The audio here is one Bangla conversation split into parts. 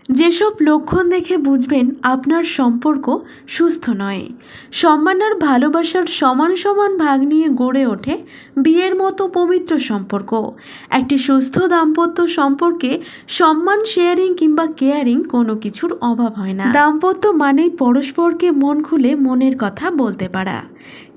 যেসব লক্ষণ দেখে বুঝবেন আপনার সম্পর্ক সুস্থ নয়। সম্মান আর ভালোবাসার সমান সমান ভাগ নিয়ে গড়ে ওঠে বিয়ের মতো পবিত্র সম্পর্ক। একটি সুস্থ দাম্পত্য সম্পর্কে সম্মান, শেয়ারিং কিংবা কেয়ারিং কোনো কিছুর অভাব হয় না। দাম্পত্য মানেই পরস্পরকে মন খুলে মনের কথা বলতে পারা।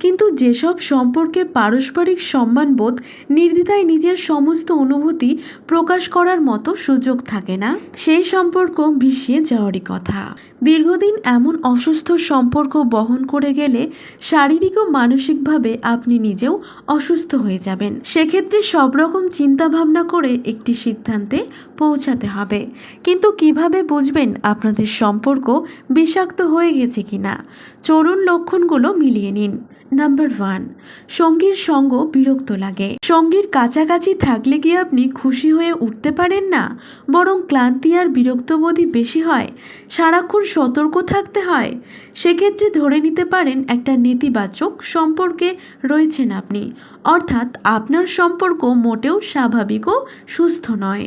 কিন্তু যেসব সম্পর্কে পারস্পরিক সম্মানবোধ, নির্দ্বিধায় নিজের সমস্ত অনুভূতি প্রকাশ করার মতো সুযোগ থাকে না, সেই সম্পর্ক বিষিয়ে যাওয়ারই কথা। দীর্ঘদিন এমন অসুস্থ সম্পর্ক বহন করে গেলে শারীরিক ও মানসিকভাবে আপনি নিজেও অসুস্থ হয়ে যাবেন। সেক্ষেত্রে সব রকম চিন্তাভাবনা করে একটি সিদ্ধান্তে পৌঁছাতে হবে। কিন্তু কিভাবে বুঝবেন আপনাদের সম্পর্ক বিষাক্ত হয়ে গেছে কিনা? চলুন লক্ষণগুলো মিলিয়ে নিন। নাম্বার 1, সঙ্গীর সঙ্গ বিরক্ত লাগে। সঙ্গীর কাছাকাছি থাকলে কি আপনি খুশি হয়ে উঠতে পারেন না, বরং ক্লান্তি আর বিরক্তবোধই বেশি হয়? সারাক্ষণ সতর্ক থাকতে হয়? সেক্ষেত্রে ধরে নিতে পারেন একটা নেতিবাচক সম্পর্কে রয়েছেন আপনি, অর্থাৎ আপনার সম্পর্ক মোটেও স্বাভাবিক ও সুস্থ নয়।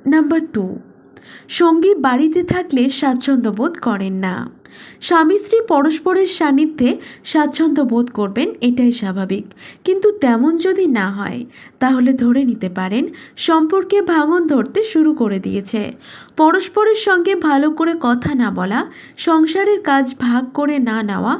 নাম্বার 2, সঙ্গী বাড়িতে থাকলে স্বাচ্ছন্দ্য বোধ করেন না। স্বামী স্ত্রী পরস্পরের সান্নিধ্যে স্বাচ্ছন্দ্য বোধ করবেন, এটাই স্বাভাবিক। কিন্তু তেমন যদি না হয়, তাহলে ধরে নিতে পারেন সম্পর্কে ভাঙন ধরতে শুরু করে দিয়েছে। পরস্পরের সঙ্গে ভালো করে কথা না বলা, সংসারের কাজ ভাগ করে না নেওয়া,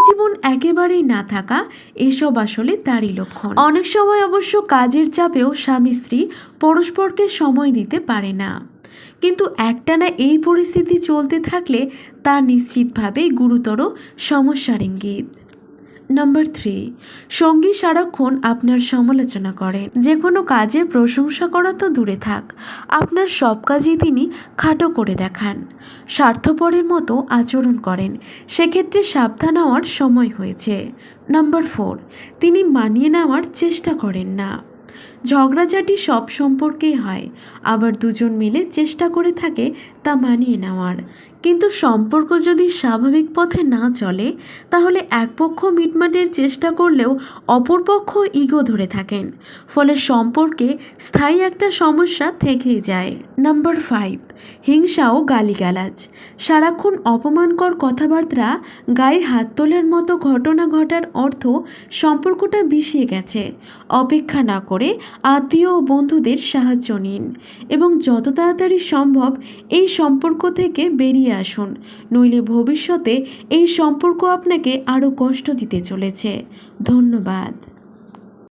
জীবন একেবারেই না থাকা, এসব আসলে তারই লক্ষণ। অনেক সময় অবশ্য কাজের চাপেও স্বামী স্ত্রী পরস্পরকে সময় দিতে পারে না। কিন্তু একটানা এই পরিস্থিতি চলতে থাকলে তা নিশ্চিতভাবেই গুরুতর সমস্যার ইঙ্গিত। নাম্বার 3, সঙ্গী সারাক্ষণ আপনার সমালোচনা করেন। যে কোনো কাজে প্রশংসা করা তো দূরে থাক, আপনার সব কাজই তিনি খাটো করে দেখান, স্বার্থপরের মতো আচরণ করেন। সেক্ষেত্রে সাবধান হওয়ার সময় হয়েছে। নাম্বার 4, তিনি মানিয়ে নেওয়ার চেষ্টা করেন না। ঝগড়াঝাটি সব সম্পর্কেই হয়, আবার দুজন মিলে চেষ্টা করে থাকে তা মানিয়ে নেওয়ার। কিন্তু সম্পর্ক যদি স্বাভাবিক পথে না চলে, তাহলে এক পক্ষ মিটমাটের চেষ্টা করলেও অপর পক্ষ ইগো ধরে থাকেন, ফলে সম্পর্কে স্থায়ী একটা সমস্যা থেকেই যায়। নাম্বার 5, হিংসা ও গালিগালাজ। সারাক্ষণ অপমানকর কথাবার্তা, গায়ে হাত তোলার মতো ঘটনা ঘটার অর্থ সম্পর্কটা বিষিয়ে গেছে। অপেক্ষা না করে আত্মীয় ও বন্ধুদের সাহায্য নিন এবং যত তাড়াতাড়ি সম্ভব এই সম্পর্ক থেকে বেরিয়ে আসুন, নইলে ভবিষ্যতে এই সম্পর্ক আপনাকে আরও কষ্ট দিতে চলেছে। ধন্যবাদ।